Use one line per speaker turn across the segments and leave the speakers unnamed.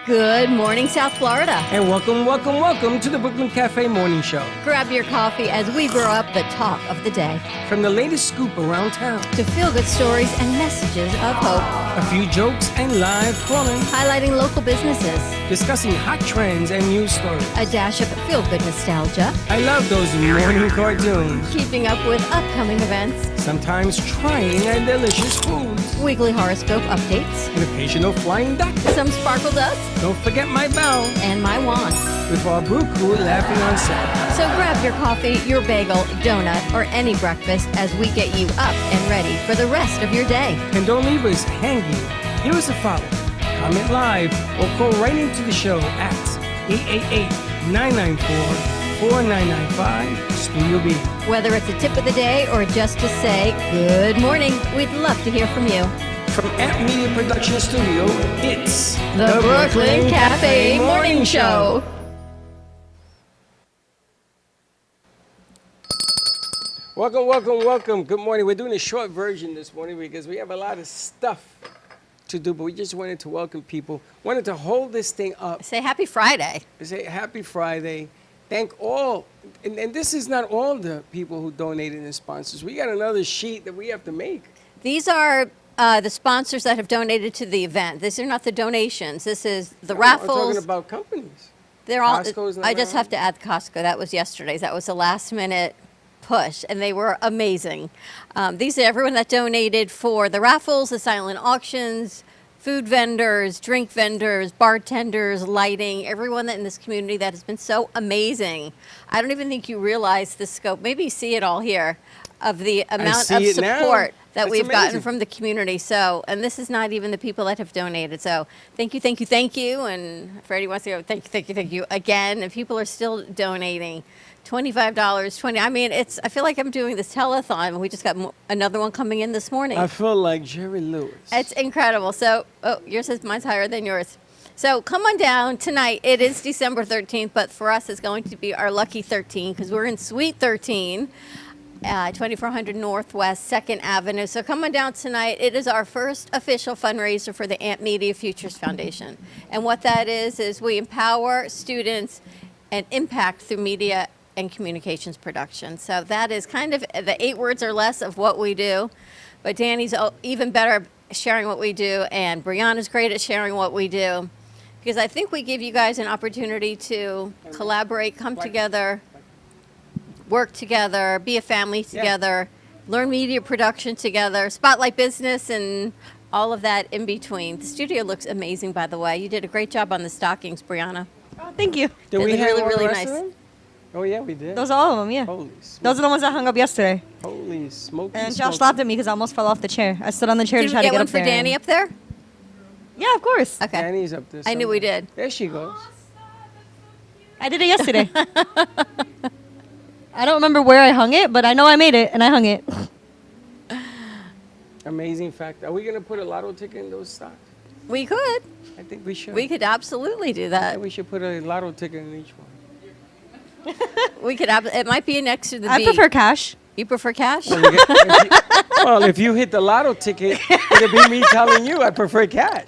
Good morning, South Florida.
And welcome to the Brooklyn Cafe Morning Show.
Grab your coffee as we brew up the talk of the day.
From the latest scoop around town
to feel-good stories and messages of hope.
A few jokes and live calling.
Highlighting local businesses.
Discussing hot trends and news stories.
A dash of feel-good nostalgia.
I love those morning cartoons.
Keeping up with upcoming events.
Sometimes trying and delicious foods.
Weekly horoscope updates.
An occasional flying duck.
Some sparkle dust.
Don't forget my bell.
And my wand.
With our brew crew laughing on set.
So grab your coffee, your bagel, donut, or any breakfast as we get you up and ready for the rest of your day.
And don't leave us hanging. Give us a follow. Comment live or call right into the show at 888-994-4995 Studio B.
Whether it's a tip of the day or just to say good morning, we'd love to hear from you.
From Amp Media Production Studio, it's
the Brooklyn Cafe Morning Show.
Welcome. Good morning. We're doing a short version this morning because we have a lot of stuff to do, but we just wanted to welcome people. Wanted to hold this thing up.
Say happy Friday.
Say happy Friday. Thank all, and this is not all the people who donated and sponsors. We got another sheet that we have to make.
These are the sponsors that have donated to the event. These are not the donations. This is the raffles.
I'm talking about companies.
They're all.
Costco's not
I just
around?
have to add Costco. That was yesterday's. That was the last minute push, and they were amazing. These are everyone that donated for the raffles, the silent auctions, food vendors, drink vendors, bartenders, lighting, everyone that in this community that has been so amazing. I don't even think you realize the scope. Maybe you see it all here of the amount of support that we've gotten from the community. So, and this is not even the people that have donated. So thank you. And Freddie wants to go, thank you again. And people are still donating. $25, I mean, I feel like I'm doing this telethon. We just got another one coming in this morning.
I feel like Jerry Lewis.
It's incredible. So, yours says mine's higher than yours. So come on down tonight. It is December 13th, but for us, it's going to be our lucky 13 because we're in Suite 13, 2400 Northwest 2nd Avenue. So come on down tonight. It is our first official fundraiser for the Amp Media Futures Foundation. And what that is we empower students and impact through media and communications production. So that is kind of the 8 words or less of what we do. But Danny's even better sharing what we do, and Brianna's great at sharing what we do. Because I think we give you guys an opportunity to collaborate, come together, work together, be a family together, learn media production together, spotlight business, and all of that in between. The studio looks amazing, by the way. You did a great job on the stockings, Brianna.
Oh, thank you.
Did we have
really nice.
Oh, yeah, we did.
Those are all of them, yeah.
Holy smoke.
Those are the ones that hung up yesterday.
Holy smoke.
And Josh laughed at me because I almost fell off the chair. I stood on the chair to try to
Did we
get
get
up
one for
there.
Danny up there?
Yeah, of course.
Okay.
Danny's up there.
I knew we did.
There she goes.
I did it yesterday. I don't remember where I hung it, but I know I made it, and I hung it.
Amazing fact. Are we going to put a lotto ticket in those stocks?
We could.
I think we should.
We could absolutely do that.
We should put a lotto ticket in each one.
We could. It might be next to the
I
B.
prefer cash.
You prefer cash?
Well, if you hit the lotto ticket, it'll be me telling you I prefer cash.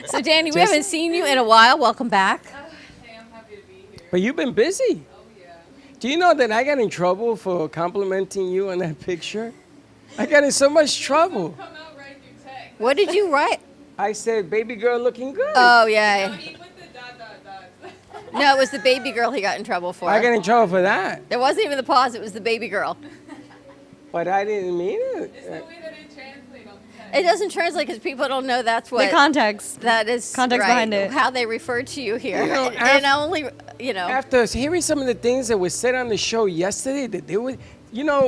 So, Danny, we haven't seen you in a while. Welcome back.
Hey, I'm happy to be here.
But you've been busy.
Oh, yeah.
Do you know that I got in trouble for complimenting you on that picture? I got in so much trouble.
Come out right through text.
What did you write?
I said, baby girl looking good.
Oh, yeah.
No, he put the ...
No, it was the baby girl he got in trouble for.
I got in trouble for that.
There wasn't even the pause. It was the baby girl.
But I didn't mean it.
It's the way that it translates on text.
It doesn't translate because people don't know that's what.
The context.
That is
Context
right,
behind it.
How they refer to you here.
You know,
and only,
After hearing some of the things that were said on the show yesterday, that they were,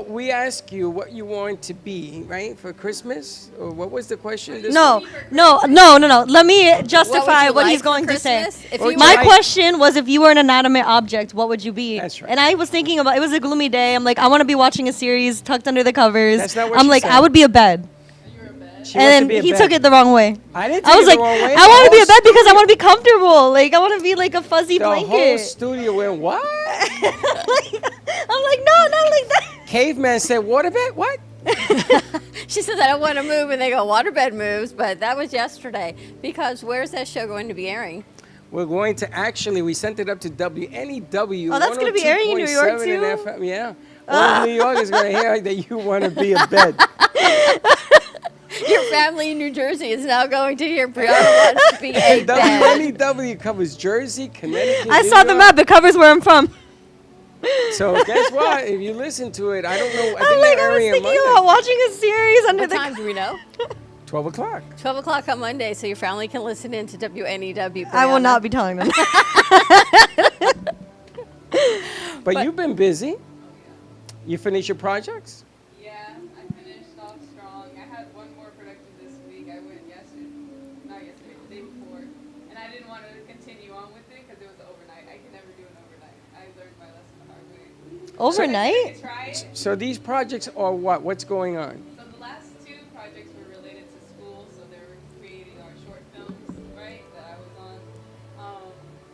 we asked you what you want to be, right, for Christmas? Or what was the question?
No. Let me justify what he's going to say. My question was, if you were an inanimate object, what would you be?
That's right.
And I was thinking about, it was a gloomy day. I'm like, I want to be watching a series tucked under the covers.
That's not what
I'm
she
like,
said.
I would be a bed.
She wants to
And
be a
he
bed.
took it the wrong way.
I didn't
I
take
was
it
like,
the wrong way.
I want to be a bed because I want to be comfortable. Like, I want to be like a fuzzy
The whole
blanket.
studio went, what?
I'm like, no, not like that.
Caveman said, waterbed? What?
She says, I don't want to move, and they go, waterbed moves, but that was yesterday. Because where's that show going to be airing?
We're going to we sent it up to WNEW.
Oh, that's gonna be airing in New York,
102.7
too?
FM. Yeah. Well, New York is going to hear that you want to be a bed.
Your family in New Jersey is now going to hear Brianna wants to be a bed.
WNEW covers Jersey, Connecticut.
I
New
saw the
York.
map. It covers where I'm from.
So guess what? If you listen to it, I don't know. I
I'm
think
like,
they're
I was
airing
thinking
Monday.
about watching a series under
What
the.
time do we know?
12 o'clock.
12 o'clock on Monday, so your family can listen in to WNEW.
I will
Brianna.
not be telling them.
But you've been busy. You finished your projects?
Yeah, I finished off strong. I had one more production this week. I went not yesterday, the day before. And I didn't want to continue on with it because it was overnight. I can never do an overnight. I learned my lesson the hard way.
Overnight?
I try it.
So these projects are what? What's going on?
So the last two projects were related to school, so they were creating our short films, right, that I was on.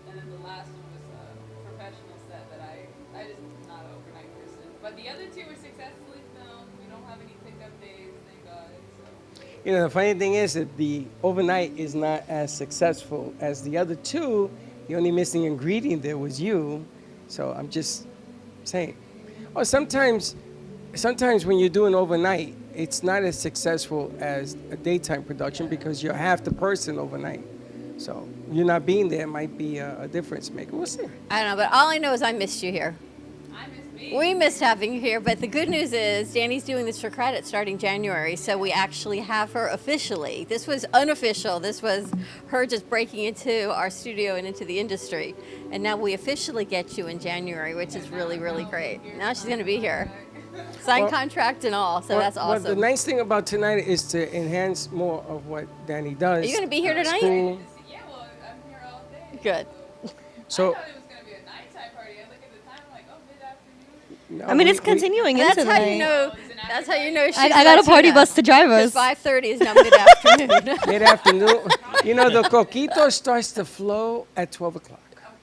And then the last one was a professional set that I just not an overnight person. But the other two were successfully filmed. We don't have any pickup days, thank God. So.
You know, the funny thing is that the overnight is not as successful as the other two. The only missing ingredient there was you. So I'm just saying. Oh, sometimes when you're doing overnight, it's not as successful as a daytime production because you're half the person overnight. So you not being there might be a difference maker. We'll see.
I don't know, but all I know is I missed you here.
I miss me.
We missed having you here, but the good news is Danny's doing this for credit starting January, so we actually have her officially. This was unofficial. This was her just breaking into our studio and into the industry. And now we officially get you in January, which is really, really great. Now she's going to be here. Signed contract and all, so that's awesome.
Well, the nice thing about tonight is to enhance more of what Danny does.
Are you going to be here tonight?
School.
Yeah, well, I'm here all day.
Good.
So
I thought it was going to be a nighttime party. I look at the time, I'm like, oh, mid-afternoon.
no,
I mean, it's continuing
That's
into
how
the
you
night.
know. That's how you know she's
I got a party
Latina.
bus to drive us.
5:30 is now mid-afternoon.
mid-afternoon. You know, the coquito starts to flow at 12 o'clock.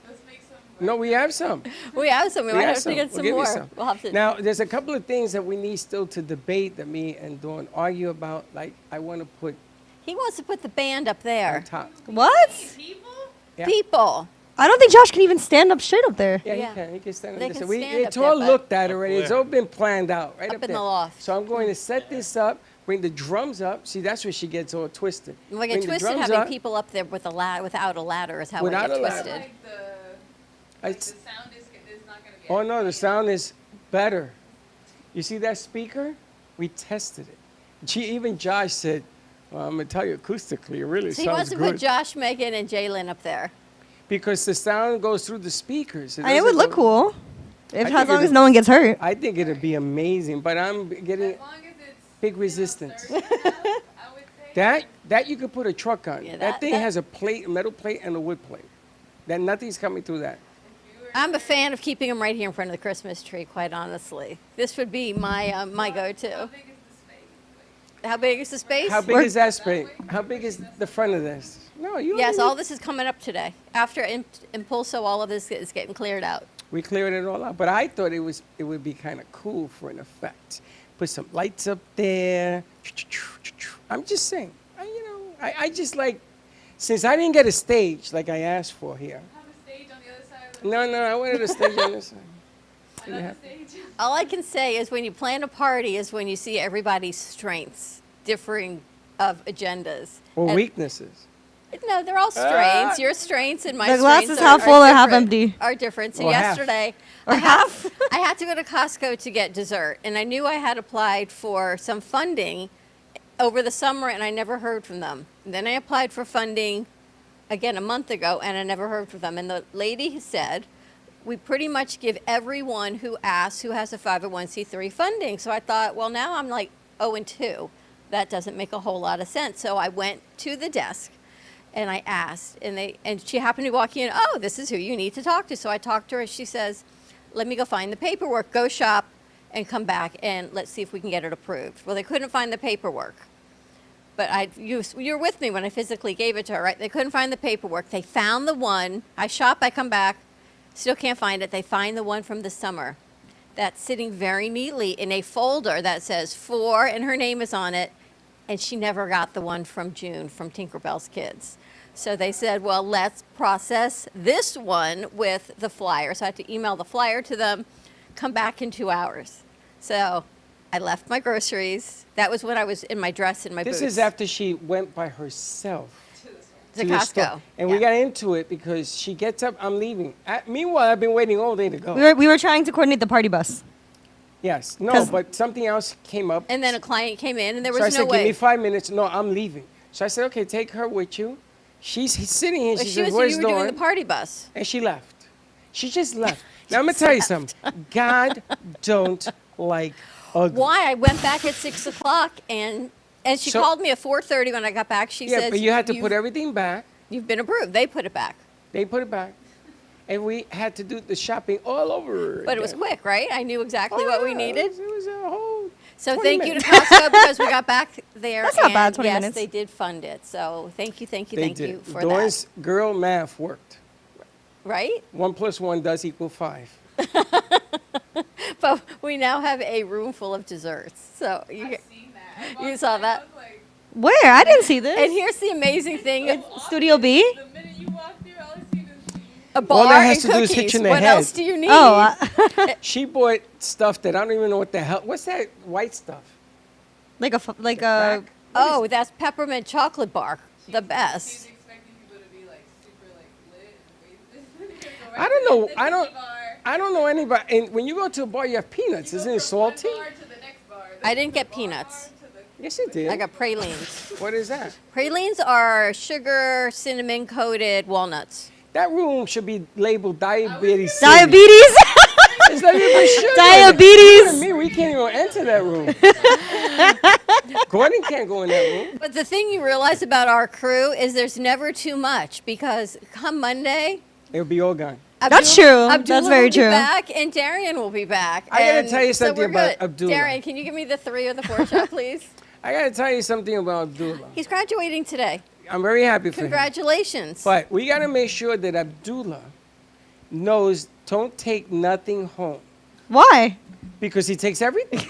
Let's make some.
No, we have some.
We have some. We might
have
have to
some.
get
We'll
some
give you
more.
some.
We'll have to.
Now, there's a couple of things that we need still to debate that me and Dawn argue about. Like, I want to put
He wants to put the band up
on
there.
top.
What?
People?
Yeah.
People.
I don't think Josh can even stand up straight up there.
Yeah,
Yeah.
he can. He can stand up
They
there.
can
So
stand
it's
up
all
there, but-
looked at already. It's all been planned out right
Up
up
in
there.
the loft.
So I'm going to set this up, bring the drums up. See, that's where she gets all twisted.
We get
Bring the
twisted
drums
having
up.
people up there with without a ladder is how
Without
we get
a ladder.
twisted.
Like
I
the
s-
sound is not going to be.
Oh no, the sound is better. You see that speaker? We tested it. Even Josh said, well, I'm gonna tell you acoustically, it really
So he wants
sounds
to put
good.
Josh, Megan, and Jalen up there.
Because the sound goes through the speakers.
And it
doesn't
would look
go-
cool.
I
If
think
as long
it'd-
as no one gets hurt.
I think it'd be amazing, but I'm getting
As long as it's
big
you know,
resistance.
sturdy enough, I would say.
That you could put a truck on.
Yeah,
that
that-
thing
that-
has a plate, a metal plate, and a wood plate. That nothing's coming through that.
I'm a fan of keeping them right here in front of the Christmas tree, quite honestly. This would be my my
How
go-to.
big is the space?
How big is the space?
How big is that space? How big is the front of this? No, you.
Yes,
already-
all this is coming up today. After Impulso, all of this is getting cleared out.
We cleared it all out, but I thought it would be kind of cool for an effect. Put some lights up there. I'm just saying. I just like, since I didn't get a stage like I asked for here.
Have a stage on the other side of the
No, I wanted a stage on this side.
another stage.
All I can say is when you plan a party is when you see everybody's strengths differing of agendas.
Or
And-
weaknesses.
No, they're all strengths. Your strengths and my
The glass
strengths
is half full or half
different-
empty.
Are different. So
Or half.
yesterday,
Or half.
I had to go to Costco to get dessert, and I knew I had applied for some funding over the summer, and I never heard from them. And then I applied for funding again a month ago, and I never heard from them. And the lady said, we pretty much give everyone who asks who has a 501c3 funding. So I thought, well, now I'm like 0 and 2. That doesn't make a whole lot of sense. So I went to the desk and I asked, and she happened to be walking in. Oh, this is who you need to talk to. So I talked to her, and she says, "Let me go find the paperwork. Go shop, and come back, and let's see if we can get it approved." Well, they couldn't find the paperwork, but you were with me when I physically gave it to her, right? They couldn't find the paperwork. They found the one. I shop, I come back, still can't find it. They find the one from the summer. that's sitting very neatly in a folder that says 4, and her name is on it. And she never got the one from June from Tinkerbell's Kids. So they said, well, let's process this one with the flyer. So I had to email the flyer to them, come back in 2 hours. So I left my groceries. That was when I was in my dress and my boots.
This is after she went by herself
to
the store.
Costco.
And we got into it because she gets up, I'm leaving. Meanwhile, I've been waiting all day to go.
We were trying to coordinate the party bus.
Yes. No, but something else came up.
And then a client came in, and there
So
was
I
no
said,
way.
give me 5 minutes. No, I'm leaving. So I said, okay, take her with you. He's sitting here.
Well,
She
she
says,
was
where's
you were doing
Dawn?
the party bus.
And she left. She just left. Now, I'm going to tell you something. God don't like ugly.
Why? I went back at 6 o'clock, and she
So-
called me at 4:30 when I got back. She
Yeah,
said,
but you had to put everything back.
You've been approved. They put it back.
They put it back. And we had to do the shopping all over
But it was
again.
quick, right? I knew exactly
Oh,
what we
yeah,
needed.
It was a whole
So
20
thank you to
minutes.
Costco because we got back there.
That's not bad,
and
20
yes,
minutes.
they did fund it. So thank you
They did.
you for
Dawn's girl math worked.
that. Right?
1 + 1 does equal 5.
But we now have a room full of desserts. So you,
I've seen that.
you saw that.
I was like,
Where? I didn't see this.
And here's the amazing thing:
Studio B?
the minute you walk through, all I see is
a
All
bar
that has
and
to do is
cookies.
hit you in the
What
head.
else do you need?
Oh,
She bought stuff that I don't even know what the hell. What's that white stuff?
like a
Crack?
Oh, that's peppermint chocolate bar, the
she's
best.
expecting people to be like super like lit and wasted. Go
I
right
don't
to
know.
the
I don't.
bar,
I don't know anybody. And when you go to a bar, you have peanuts.
you go
Isn't it
from one
salty?
bar to the next bar,
I didn't
the
get
bar
peanuts.
to the-
Yes, it did.
I got pralines.
What is that?
Pralines are sugar, cinnamon coated walnuts.
That room should be labeled diabetes. City.
diabetes.
It's not even sugar.
Diabetes.
You and me, we can't even enter that room. Gordon can't go in that room.
But the thing you realize about our crew is there's never too much because come Monday,
It'll be all gone.
That's true.
Abdullah
That's very
will
true.
Be back, and Darian will be back.
I gotta
And
tell you
so
something
we're
about
good.
Abdullah.
Darian, can you give me the 3 or the 4 shot, please?
I got to tell you something about Abdullah.
He's graduating today.
I'm very happy for him.
Congratulations.
But we got to make sure that Abdullah knows don't take nothing home
Why?
because he takes everything.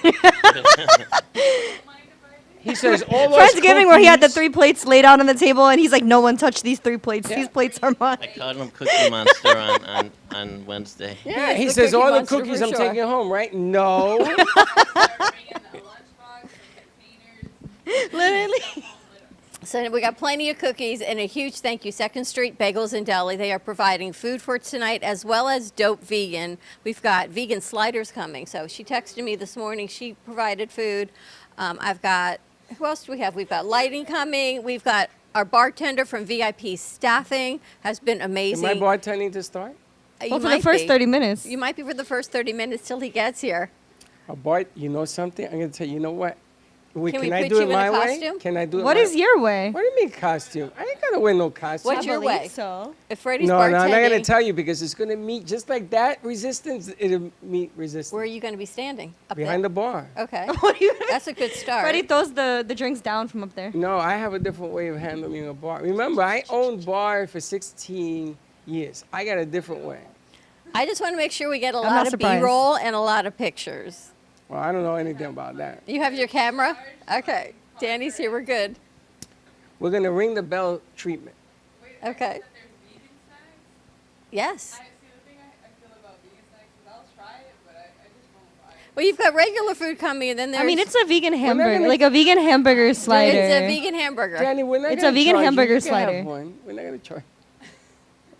He says all those
Friendsgiving where he had the
cookies-
3 plates laid out on the table and he's like, no one touched these 3 plates.
Yeah.
These plates are mine.
I called him Cookie Monster on Wednesday.
Yeah,
He
it's
says
Cookie
all the
Monster
cookies
for
I'm
sure.
taking home, right? No.
Start bringing the lunchbox and containers.
Literally.
So we got plenty of cookies and a huge thank you. 2nd Street Bagels and Deli. They are providing food for tonight as well as dope vegan. We've got vegan sliders coming. So she texted me this morning. She provided food. I've got, who else do we have? We've got lighting coming. We've got our bartender from VIP Staffing has been
Am
amazing.
I bartending to start?
You
Well, for the
might
first
be.
30 minutes.
You might be for the first 30 minutes till he gets here.
Bart, you know something? I'm going to tell you, you know what? Wait,
Can
can
we
I
put
do
you
it
in a
my way?
costume?
Can I do it
What
my
is your way?
What do you mean costume? I ain't got to wear no costume.
What's your way?
So.
If Freddie's
No,
bartending,
no, I'm not going to tell you because it's going to meet, just like that resistance, it'll meet resistance.
where are you going to be standing? Up
Behind
there?
the bar.
Okay.
What do you
That's a good start.
Freddie throws the drinks down from up there.
No, I have a different way of handling a bar. Remember, I owned bar for 16 years. I got a different way.
I just want to make sure we get a
not
lot of
surprised.
B-roll and a lot of pictures.
Well, I don't know anything about that.
You have your camera? Okay. Danny's here. We're good.
We're going to ring the bell treatment.
Wait,
Okay.
I heard that there's vegan snacks.
Yes.
See, the thing I feel about vegan snacks is I'll try it, but I just won't buy it.
Well, you've got regular food coming, and then there's
I mean, it's a vegan hamburger,
gonna-
like a vegan hamburger slider.
it's a vegan hamburger.
Danny, we're not
It's
gonna
a vegan
charge you.
hamburger
You can have
slider.
one. We're not going to charge.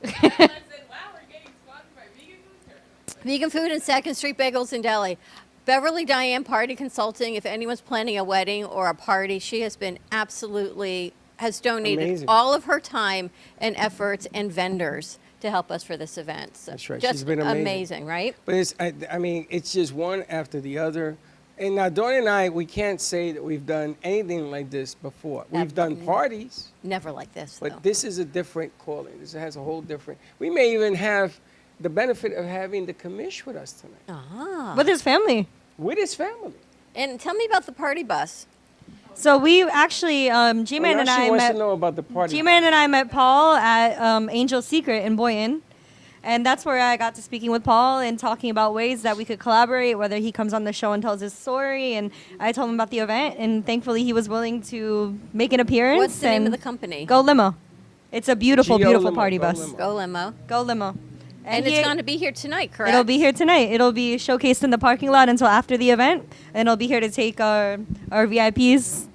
I said, wow, we're getting sponsored by vegan food.
Vegan food and 2nd Street Bagels and Deli. Beverly Diane Party Consulting. If anyone's planning a wedding or a party, she has been has donated
Amazing.
all of her time and efforts and vendors to help us for this event. So
That's right.
Just
She's been amazing.
right?
But it's, I mean, it's just one after the other. And now, Dawn and I, we can't say that we've done anything like this before. We've done parties,
Never like this, though.
but this is a different calling. This has a whole different. We may even have the benefit of having the commish with us tonight,
Ah.
With his family.
with his family.
And tell me about the party bus.
So we actually, G-Man
Well,
and
now she
I
wants
met.
to know about the party.
G-Man and I met Paul at Angel's Secret in Boynton. And that's where I got to speaking with Paul and talking about ways that we could collaborate, whether he comes on the show and tells his story. And I told him about the event, and thankfully he was willing to make an appearance.
What's the name of the company?
Go Limo. It's a beautiful, beautiful
Limo,
party
Go
bus.
Limo.
Go Limo.
Go Limo.
And it's going to be here tonight, correct?
It'll be here tonight. It'll be showcased in the parking lot until after the event, and it'll be here to take our VIPs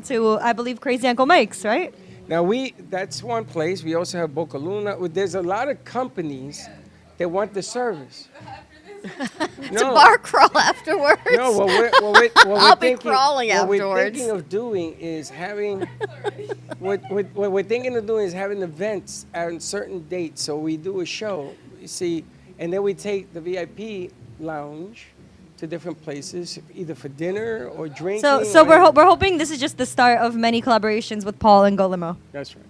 to, I believe, Crazy Uncle Mike's, right?
Now that's one place. We also have Boca Luna. There's a lot of companies that want the service.
It's a bar crawl afterwards.
No,
I'll be crawling
what we're
afterwards.
thinking of doing is having what we're thinking of doing is having events on certain dates. So we do a show, you see, and then we take the VIP lounge to different places, either for dinner or drinking.
So we're hoping this is just the start of many collaborations with Paul and Go Limo.
That's right.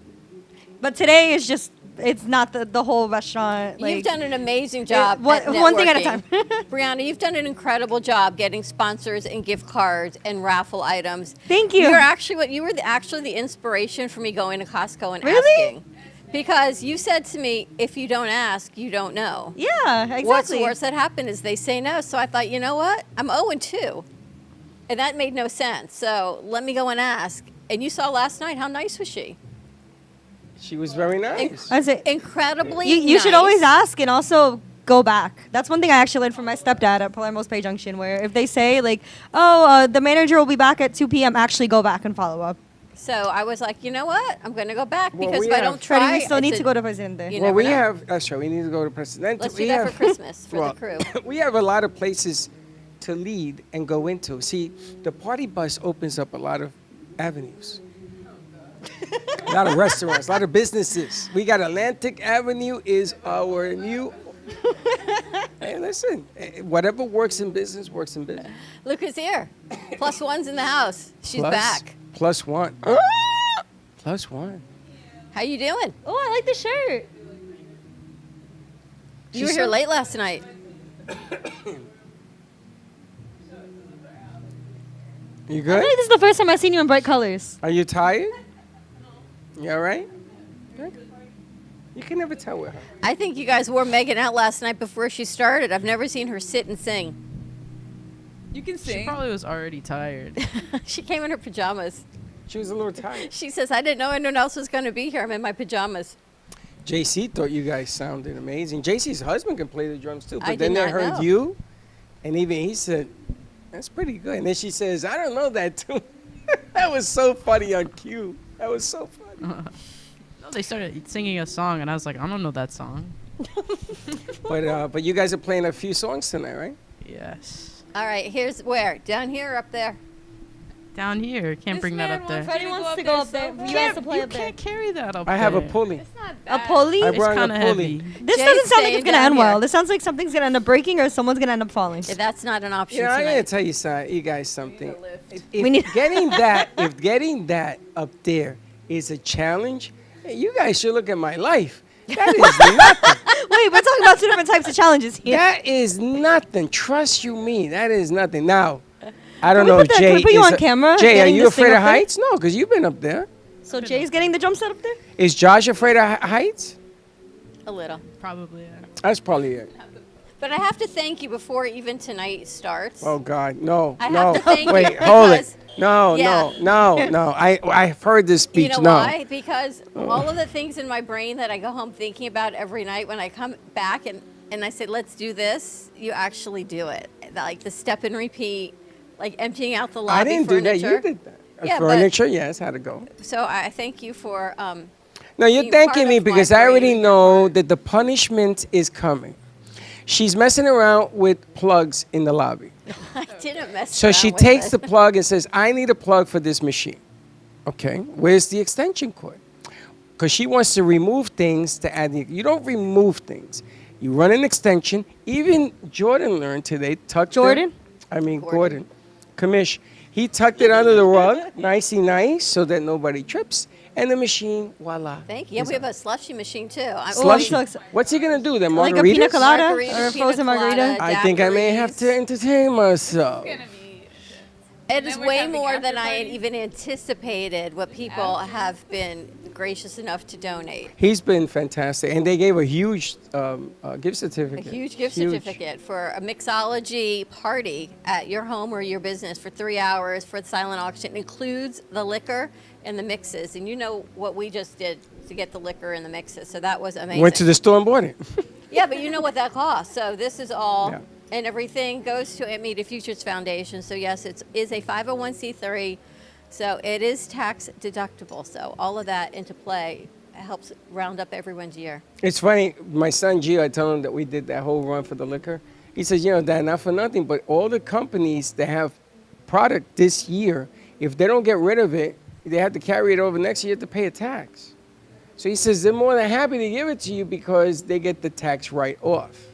But today is just, it's not the whole restaurant.
You've done an amazing job.
One thing at a time.
Brianna, you've done an incredible job getting sponsors and gift cards and raffle items.
Thank you.
You're actually you were actually the inspiration for me going to Costco and
Really?
asking. Because you said to me, if you don't ask, you don't know.
Yeah, exactly.
What's the worst that happened is they say no. So I thought, you know what? I'm 0-2. And that made no sense. So let me go and ask. And you saw last night, how nice was she?
She was very nice.
I say,
Incredibly
you should
nice.
always ask and also go back. That's one thing I actually learned from my stepdad at Palermo's Pay Junction, where if they say, like, the manager will be back at 2 p.m., actually go back and follow up.
So I was like, you know what? I'm going to go back
Well,
because
we
if I
have-
don't try,
Freddie, we still
it's
need
a-
to go to Presidente.
you
Well,
never
we
know.
have. That's right. We need to go to Presidente.
Let's
We
do that
have-
for Christmas for
well,
the crew.
We have a lot of places to lead and go into. See, the party bus opens up a lot of avenues. A lot of restaurants, a lot of businesses. We got Atlantic Avenue is our new. Hey, listen, whatever works in business works in business.
Look who's here. Plus one's in the house. She's
Plus-
back.
Plus one. Plus one.
How you doing?
Oh, I like the shirt.
You were here late last night.
You
I
good?
feel like this is the first time I've seen you in bright colors.
Are you tired? You all right? Good. You can never tell with her.
I think you guys wore Megan out last night before she started. I've never seen her sit and sing.
You can
She
sing.
probably was already tired.
She came in her pajamas.
She was a little tired.
She says, I didn't know anyone else was going to be here. I'm in my pajamas.
JC thought you guys sounded amazing. JC's husband can play the drums too, but
I
then
did
they
not
heard
know.
you, and even he said, "That's pretty good." And then she says, "I don't know that too." That was so funny on cue. That was so funny.
No, they started singing a song, and I was like, I don't know that song.
But you guys are playing a few songs tonight, right?
Yes.
All right, here's where? Down here or up there?
Down here. Can't
This
bring that
man
up there.
wants
Freddie
you
wants to
to
go
go
up there.
up there
You
so
guys to play
You
up there.
can't carry that up
I have a
there.
pulley.
It's not
A
bad.
pulley?
I
It's
brought
kind
a
of
pulley.
heavy.
This
Jay's
doesn't sound like
staying
it's gonna
down
end well.
here.
This sounds like something's gonna end up breaking or someone's gonna end up falling.
Yeah, that's not an option
You know, I'm
tonight.
gonna tell you guys something. If
We need-
getting that up there is a challenge, hey, you guys should look at my life. That is nothing.
Wait, we're talking about two different types of challenges here.
That is nothing. Trust you me. That is nothing. Now, I don't
Can we
know
put
if
that-
Jay
can we put you
is
on camera
Jay, are
getting
you
this thing
afraid of
up there?
heights? No, because you've been up there.
So Jay's getting the jump set up there?
Is Josh afraid of heights?
A little.
Probably.
That's probably it.
But I have to thank you before even tonight starts.
Oh God, no,
I
no.
have to thank you
Wait, hold it.
because-
No,
Yeah.
no. I've heard this speech.
You know
no.
why? Because all of the things in my brain that I go home thinking about every night when I come back and I say, let's do this, you actually do it. Like the step and repeat, like emptying out the lobby
I didn't
furniture.
do that. You did that.
Yeah, but-
Furniture, yes, had to go.
So I thank you for,
No, you're
being
thanking
part
me
of my
because I already
brain.
know that the punishment is coming. She's messing around with plugs in the lobby.
I didn't mess
So
around
she
with
takes
it.
the plug and says, I need a plug for this machine. Okay, where's the extension cord? Because she wants to remove things to add the. You don't remove things. You run an extension. Even Jordan learned today.
Gordon?
Gordon. Commish. He tucked it under the rug, nicey nice, so that nobody trips. And the machine, voila.
Thank you. Yeah,
is
we have
up.
a slushy machine too.
Slushy.
so excited.
What's he gonna do then?
Like a
Margaritas?
pina colada
Margarita,
or a
pina
frozen
colada,
margarita?
I think I may have
daiquiris.
to entertain myself.
It's gonna be.
It is
then we're
way
having
more than
after
I had
parties.
even anticipated what people have been gracious enough to donate.
He's been fantastic, and they gave a huge gift certificate.
A huge gift certificate for a mixology party at your home or your business for 3 hours for the silent auction. It includes the liquor and the mixes. And you know what we just did to get the liquor and the mixes. So that was amazing.
Went to the store and bought it.
Yeah, but you know what that costs. So this is all,
Yeah.
and everything goes to Media Futures Foundation. So yes, it is a 501c3. So it is tax deductible. So all of that into play helps round up everyone's year.
It's funny, my son Gio, I told him that we did that whole run for the liquor. He says, Dad, not for nothing, but all the companies that have product this year, if they don't get rid of it, they have to carry it over next year to pay a tax. So he says they're more than happy to give it to you because they get the tax write-off.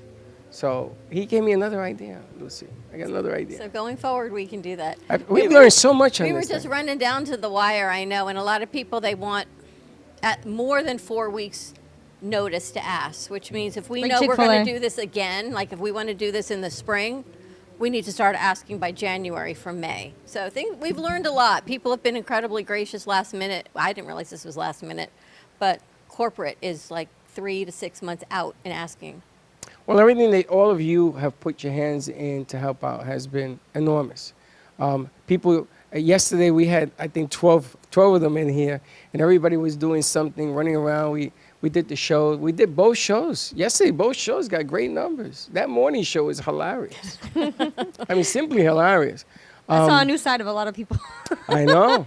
So he gave me another idea, Lucy. I got another idea.
So going forward, we can do that.
We learned so much on
We were
this
just
thing.
running down to the wire, I know, and a lot of people, they want at more than 4 weeks notice to ask, which means if we
Like
know we're going
Chick-fil-A.
to do this again, like if we want to do this in the spring, we need to start asking by January from May. So I think we've learned a lot. People have been incredibly gracious last minute. I didn't realize this was last minute, but corporate is like 3 to 6 months out in asking.
Well, everything that all of you have put your hands in to help out has been enormous. Yesterday we had, I think, 12 of them in here, and everybody was doing something, running around. We did the show. We did both shows. Yesterday, both shows got great numbers. That morning show was hilarious. I mean, simply hilarious.
I saw a new side of a lot of people.
I know.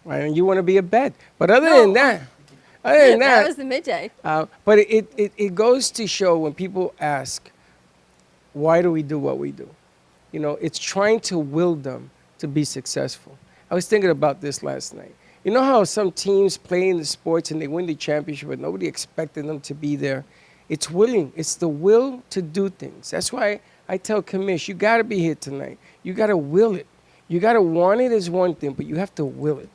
And you want to be a bet. But other than that,
That was the midday.
but it goes to show when people ask, why do we do what we do? It's trying to will them to be successful. I was thinking about this last night. You know how some teams play in the sports and they win the championship, but nobody expected them to be there? It's willing. It's the will to do things. That's why I tell Kamish, you got to be here tonight. You got to will it. You got to want it is one thing, but you have to will it.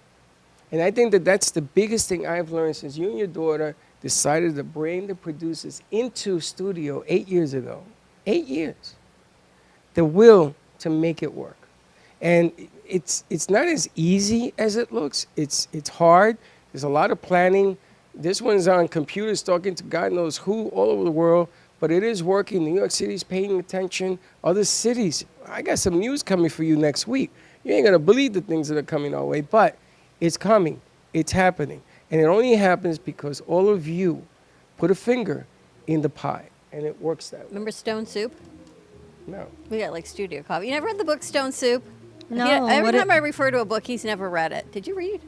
And I think that that's the biggest thing I've learned since you and your daughter decided to bring the producers into studio 8 years ago. 8 years. The will to make it work. And it's not as easy as it looks. It's hard. There's a lot of planning. This one's on computers talking to God knows who all over the world, but it is working. New York City's paying attention. Other cities. I got some news coming for you next week. You ain't going to believe the things that are coming our way, but it's coming. It's happening. And it only happens because all of you put a finger in the pie, and it works that way.
Remember Stone Soup?
No.
We got like studio coffee. You never read the book Stone Soup?
No,
Every
what
time I refer to a book, he's never read it. Did you read?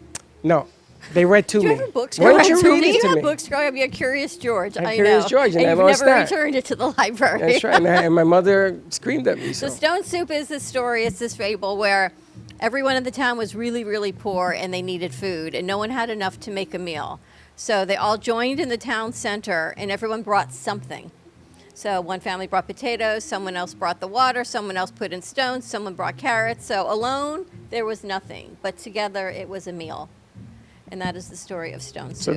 No. They read to
Did you
me.
ever have books
Why
growing
don't you
up?
read
Did
it
you
to
have
me?
books growing up? You had Curious George.
I had
I
Curious
know.
George, and I
you've
lost
never
that.
returned it to the library.
That's right. And my mother screamed at me.
So
So.
Stone Soup is this story. It's this fable where everyone in the town was really, really poor and they needed food, and no one had enough to make a meal. So they all joined in the town center, and everyone brought something. So one family brought potatoes, someone else brought the water, someone else put in stones, someone brought carrots. So alone, there was nothing, but together it was a meal. And that is the story of Stone
So
Soup.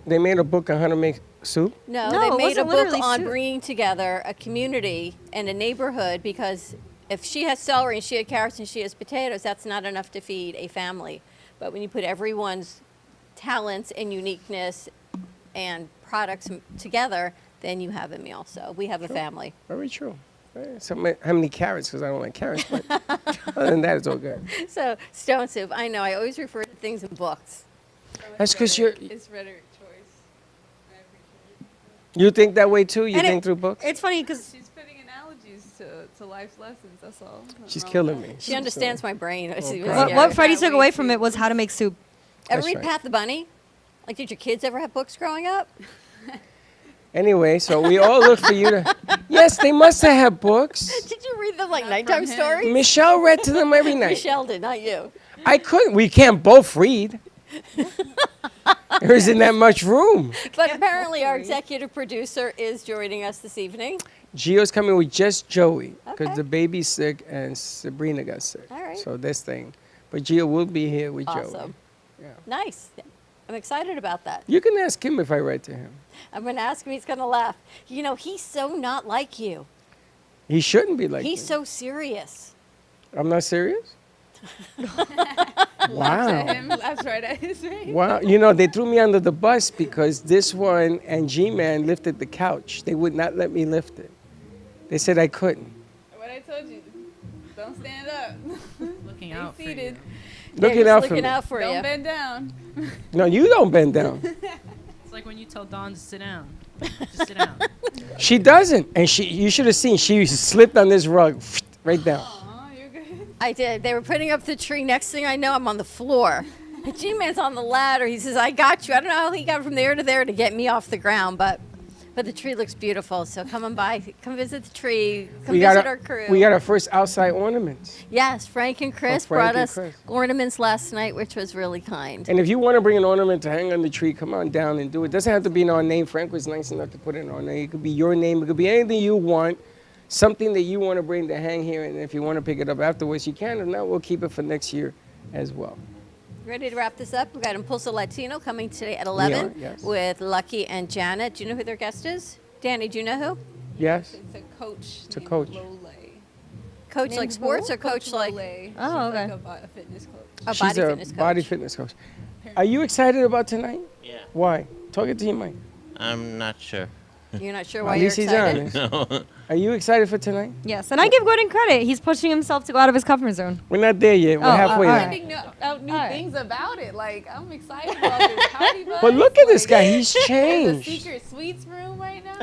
they made a book on how to make soup?
No,
No,
they
it
made a
wasn't
book
literally
on
soup.
bringing together a community and a neighborhood, because if she has celery and she has carrots and she has potatoes, that's not enough to feed a family. But when you put everyone's talents and uniqueness and products together, then you have a meal. So we have a family.
Very true. So how many carrots? Because I don't like carrots. But other than that, it's all good.
So Stone Soup, I know, I always refer to things in books.
That's 'cause you're-
It's rhetoric choice. I appreciate
You think that way too? You
And
think through books?
It's funny because
it. She's putting analogies to life's lessons. That's all. Nothing
She's
wrong
killing
with
me.
She understands my brain.
Oh,
She
God.
was
what,
scared.
what Freddie
Can't
took
wait
away from
to-
it was how to make soup.
Ever
That's
read
right.
Pat the Bunny? Like, did your kids ever have books growing up?
Anyway, so we all look for you to. Yes, they must have had books.
Did you read them like
Not
nighttime
from him.
stories?
Michelle read to them every night.
Michelle did, not you.
I couldn't. We can't both read. There isn't that much room.
But apparently our executive producer is joining us this evening.
Gio's coming with just Joey because
Okay.
the baby's sick and Sabrina got sick.
All right.
So this thing. But Gio will be here with Joey.
Awesome.
Yeah.
Nice. I'm excited about that.
You can ask him if I read to him.
I'm going to ask him. He's going to laugh. You know, he's so not like you.
He shouldn't be like
He's
me.
so serious.
I'm not serious? Wow.
Him laughs right at his face.
Wow. You know, they threw me under the bus because this one and G-Man lifted the couch. They would not let me lift it. They said I couldn't.
What I told you, don't stand up.
Looking
Stay
out for
seated.
you.
Looking
Just
out for
looking
me.
out for
Don't
you.
bend down.
No, you don't bend down.
It's like when you tell Dawn to sit down. Just sit down.
She doesn't. And you should have seen, she slipped on this rug right down.
Oh, you're good.
I did. They were putting up the tree. Next thing I know, I'm on the floor. G-Man's on the ladder. He says, I got you. I don't know how he got from there to there to get me off the ground, but the tree looks beautiful. So come on by. Come visit the tree. Come visit our crew.
We got our first outside ornaments.
Yes, Frank and Chris
Frank
brought
and
us
Chris.
ornaments last night, which was really kind.
And if you want to bring an ornament to hang on the tree, come on down and do it. Doesn't have to be in our name. Frank was nice enough to put it in our name. It could be your name. It could be anything you want. Something that you want to bring to hang here. And if you want to pick it up afterwards, you can. If not, we'll keep it for next year as well.
Ready to wrap this up? We've got Impulso Latino coming today at 11
are, yes.
with Lucky and Janet. Do you know who their guest is? Danny, do you know who?
Yes?
It's a coach.
It's a
named
coach.
Lole.
Coach like sports or coach like
Lole.
Oh,
She's
okay.
like a fitness coach.
a
She's
body
a
fitness coach?
body fitness coach. Are you excited about tonight?
Yeah.
Why? Talk it to your mic.
I'm not sure.
You're not sure
At
why you're
least he's
excited?
honest.
No.
Are you excited for tonight?
Yes, and I give Gordon credit. He's pushing himself to go out of his comfort zone.
We're not there yet. We're
Oh,
halfway
all
there.
right.
Finding out new
Alright.
things about it. Like, I'm excited about this party bus.
But look at this
Like,
guy. He's
there's a
changed.
secret sweets room right now.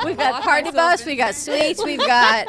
We've got
Lock
party
myself
bus,
in.
we got sweets, we've got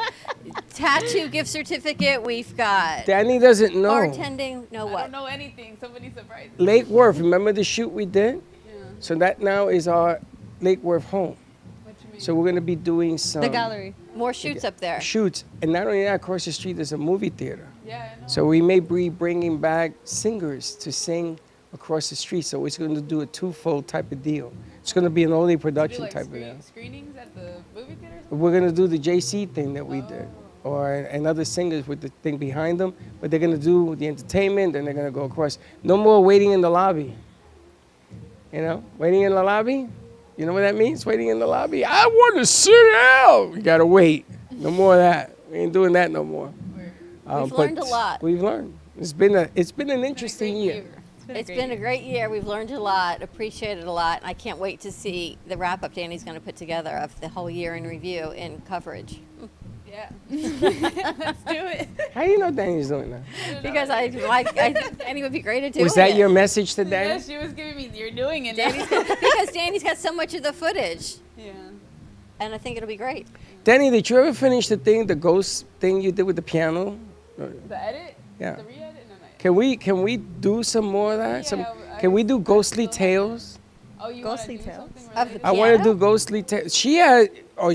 tattoo gift certificate, we've got
Danny doesn't know.
bartending. No
I
what?
don't know anything. Somebody surprised me.
Lake Worth, remember the shoot we did?
Yeah.
So that now is our Lake Worth home.
What you mean?
So we're going to be doing some
The gallery.
More shoots up there.
shoots. And not only that, across the street there's a movie theater.
Yeah, I know.
So we may be bringing back singers to sing across the street. So it's going to do a twofold type of deal. It's going to be an oldie
Do
production
like
type of deal.
screenings at the movie theater or something?
We're going to do the JC thing that we did. Or and other singers with the thing behind them. But they're going to do the entertainment and they're going to go across. No more waiting in the lobby. You know, waiting in the lobby. You know what that means? Waiting in the lobby. I want to sit down. You got to wait. No more of that. We ain't doing that no more.
We've learned a lot.
We've learned. It's been an interesting year.
It's been a great year. We've learned a lot, appreciated a lot. I can't wait to see the wrap up Danny's going to put together of the whole year in review in coverage.
Yeah. Let's do it.
How do you know Danny's doing that?
Because I think Danny would be great at doing
Was that
it.
your message to Danny?
Yeah, she was giving me, you're doing it.
Because Danny's got so much of the footage,
Yeah.
and I think it'll be great.
Danny, did you ever finish the ghost thing you did with the piano?
The edit?
Yeah.
The re-edit? No, not yet.
Can we do some more of that?
Yeah,
Can we do ghostly
still have-
tales?
Oh, you
Ghostly
want to do
Tales.
something
Of the
related?
I want to
Piano?
do ghostly tales.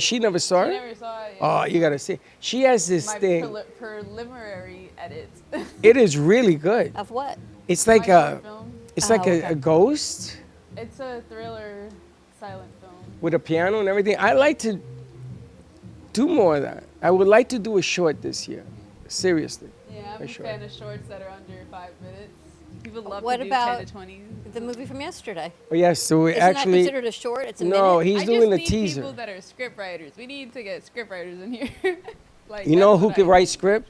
She never saw
I
it?
never saw it.
Oh, you got to see. She has this
My
thing.
preliminary edits.
It is really good.
Of what?
It's
My
like
short film.
it's like
okay.
a ghost
It's a thriller silent film.
with a piano and everything. I like to do more of that. I would like to do a short this year. Seriously.
Yeah, I'm
For
a
sure.
fan of shorts that are under 5 minutes. People love
What
to do
about
10 to 20.
The movie from yesterday.
Oh, yes, so we
Isn't that
actually
considered a short? It's a
no,
minute.
he's
I
doing the
just need
teaser.
people that are script writers. We need to get script writers in here. Like,
You know
that's
who
what
could
I-
write script?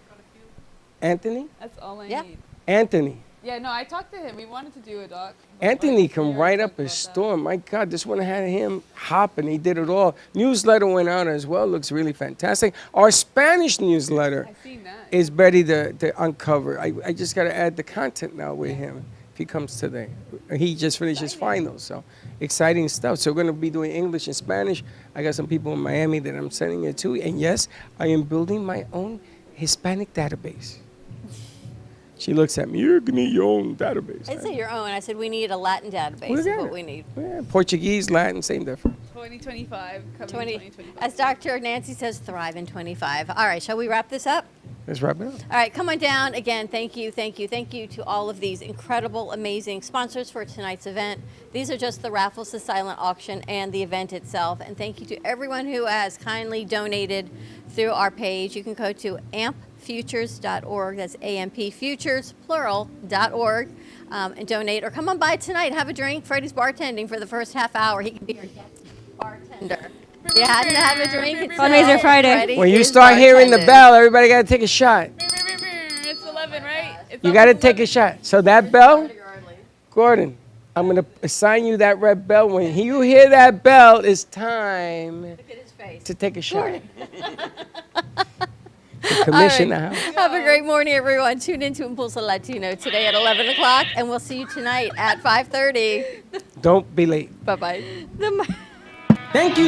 Anthony?
That's all I
Yeah.
need.
Anthony.
Yeah, no, I talked to him. We wanted to do a doc.
Anthony
Like,
can
we
write
already
up
talked
a
about that.
storm. My God, this one had him hopping. He did it all. Newsletter went out as well. Looks really fantastic. Our Spanish newsletter
I've seen that.
is ready to uncover. I just got to add the content now with him if he comes today. He just finished his finals, so exciting stuff. So we're going to be doing English and Spanish. I got some people in Miami that I'm sending it to. And yes, I am building my own Hispanic database. She looks at me, you're going to need your own database.
I say your own. I said we need a Latin database.
Well,
Is
yeah.
what we need.
Yeah, Portuguese, Latin, same difference.
2025. Coming
20,
2025.
as Dr. Nancy says, thrive in 25. All right, shall we wrap this up?
Let's wrap it up.
All right, come on down. Again, thank you to all of these incredible, amazing sponsors for tonight's event. These are just the raffles, the silent auction, and the event itself. And thank you to everyone who has kindly donated through our page. You can go to ampfutures.org. That's AMPFutures, plural.org, and donate. Or come on by tonight, have a drink. Freddie's bartending for the first half hour. He can be your guest bartender. You hadn't had a drink.
Fundraiser Friday.
Freddie
When you
is
start hearing the
bartending.
bell, everybody got to take a shot.
It's 11
You got to take a shot. So that bell, Gordon, I'm going to assign you that red bell. When you hear that bell, it's time
Look at his face.
to take a shot. The commission
All right.
house.
Have a great morning, everyone. Tune in to Impulso Latino today at 11 o'clock, and we'll see you tonight at 5:30.
Don't be late.
Bye-bye.
Thank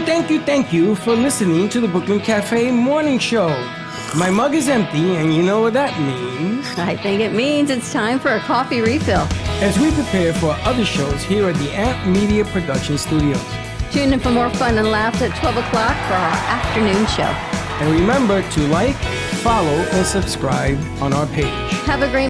you for listening to the Brooklyn Cafe Morning Show. My mug is empty, and you know what that means.
I think it means it's time for a coffee refill.
As we prepare for other shows here at the Amp Media Production Studios.
Tune in for more fun and laughs at 12 o'clock for our afternoon show.
And remember to like, follow, and subscribe on our page.
Have a great